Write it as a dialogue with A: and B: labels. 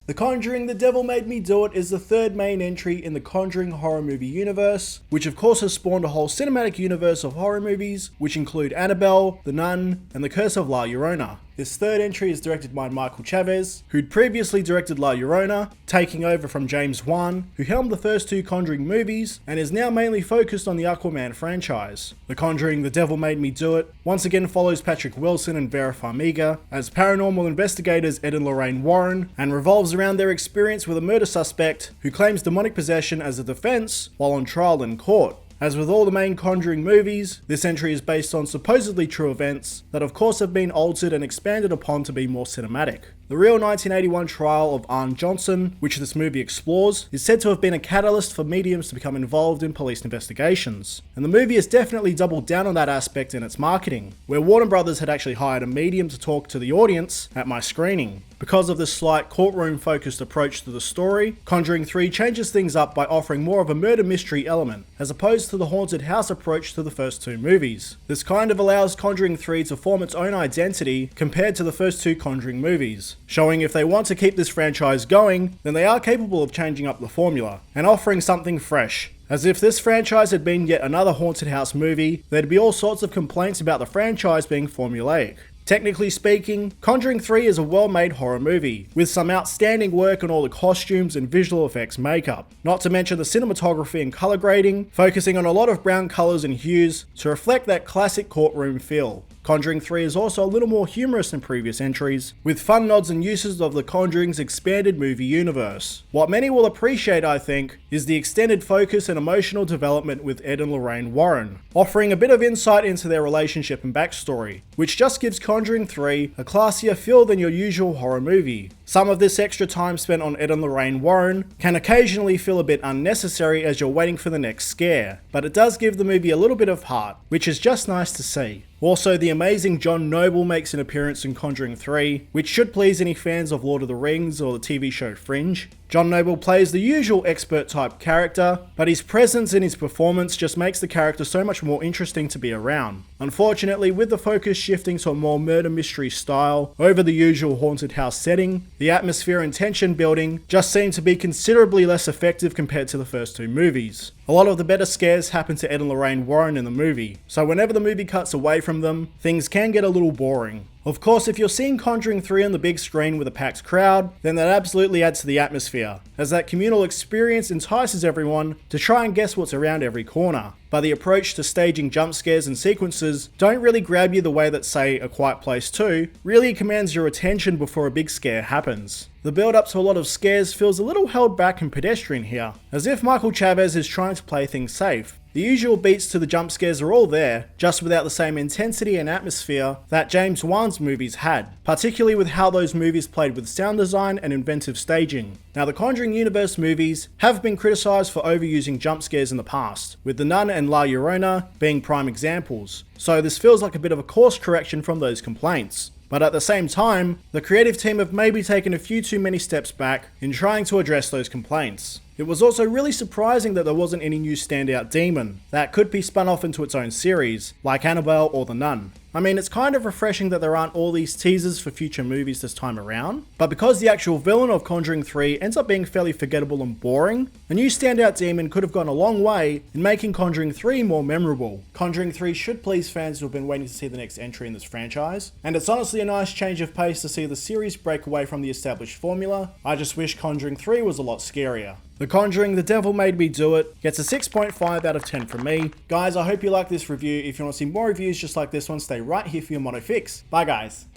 A: The Conjuring, The Devil Made Me Do It is the third main entry in the Conjuring horror movie universe, which of course has spawned a whole cinematic universe of horror movies, which include Annabelle, The Nun, and The Curse of La Llorona. This third entry is directed by Michael Chaves, who'd previously directed La Llorona, taking over from James Wan, who helmed the first two Conjuring movies, and is now mainly focused on the Aquaman franchise. The Conjuring, The Devil Made Me Do It once again follows Patrick Wilson and Vera Farmiga as paranormal investigators Ed and Lorraine Warren, and revolves around their experience with a murder suspect who claims demonic possession as a defense while on trial in court. As with all the main Conjuring movies, this entry is based on supposedly true events that of course have been altered and expanded upon to be more cinematic. The real 1981 trial of Arne Johnson, which this movie explores, is said to have been a catalyst for mediums to become involved in police investigations. And the movie has definitely doubled down on that aspect in its marketing, where Warner Brothers had actually hired a medium to talk to the audience at my screening. Because of this slight courtroom-focused approach to the story, Conjuring 3 changes things up by offering more of a murder mystery element, as opposed to the haunted house approach to the first two movies. This kind of allows Conjuring 3 to form its own identity compared to the first two Conjuring movies, showing if they want to keep this franchise going, then they are capable of changing up the formula, and offering something fresh. As if this franchise had been yet another haunted house movie, there'd be all sorts of complaints about the franchise being formulaic. Technically speaking, Conjuring 3 is a well-made horror movie, with some outstanding work on all the costumes and visual effects makeup, not to mention the cinematography and colour grading, focusing on a lot of brown colours and hues to reflect that classic courtroom feel. Conjuring 3 is also a little more humorous than previous entries, with fun nods and uses of the Conjuring's expanded movie universe. What many will appreciate, I think, is the extended focus and emotional development with Ed and Lorraine Warren, offering a bit of insight into their relationship and backstory, which just gives Conjuring 3 a classier feel than your usual horror movie. Some of this extra time spent on Ed and Lorraine Warren can occasionally feel a bit unnecessary as you're waiting for the next scare, but it does give the movie a little bit of heart, which is just nice to see. Also, the amazing John Noble makes an appearance in Conjuring 3, which should please any fans of Lord of the Rings or the TV show Fringe. John Noble plays the usual expert type character, but his presence and his performance just makes the character so much more interesting to be around. Unfortunately, with the focus shifting to a more murder mystery style over the usual haunted house setting, the atmosphere and tension building just seem to be considerably less effective compared to the first two movies. A lot of the better scares happen to Ed and Lorraine Warren in the movie, so whenever the movie cuts away from them, things can get a little boring. Of course, if you're seeing Conjuring 3 on the big screen with a packed crowd, then that absolutely adds to the atmosphere, as that communal experience entices everyone to try and guess what's around every corner. But the approach to staging jump scares and sequences don't really grab you the way that, say, A Quiet Place 2 really commands your attention before a big scare happens. The build up to a lot of scares feels a little held back and pedestrian here, as if Michael Chaves is trying to play things safe. The usual beats to the jump scares are all there, just without the same intensity and atmosphere that James Wan's movies had, particularly with how those movies played with sound design and inventive staging. Now, the Conjuring Universe movies have been criticised for overusing jump scares in the past, with The Nun and La Llorona being prime examples, so this feels like a bit of a course correction from those complaints. But at the same time, the creative team have maybe taken a few too many steps back in trying to address those complaints. It was also really surprising that there wasn't any new standout demon that could be spun off into its own series, like Annabelle or The Nun. I mean, it's kind of refreshing that there aren't all these teasers for future movies this time around, but because the actual villain of Conjuring 3 ends up being fairly forgettable and boring, a new standout demon could have gone a long way in making Conjuring 3 more memorable. Conjuring 3 should please fans who have been waiting to see the next entry in this franchise, and it's honestly a nice change of pace to see the series break away from the established formula. I just wish Conjuring 3 was a lot scarier. The Conjuring, The Devil Made Me Do It gets a 6.5 out of 10 from me. Guys, I hope you like this review. If you want to see more reviews just like this one, stay right here for your mono fix. Bye guys.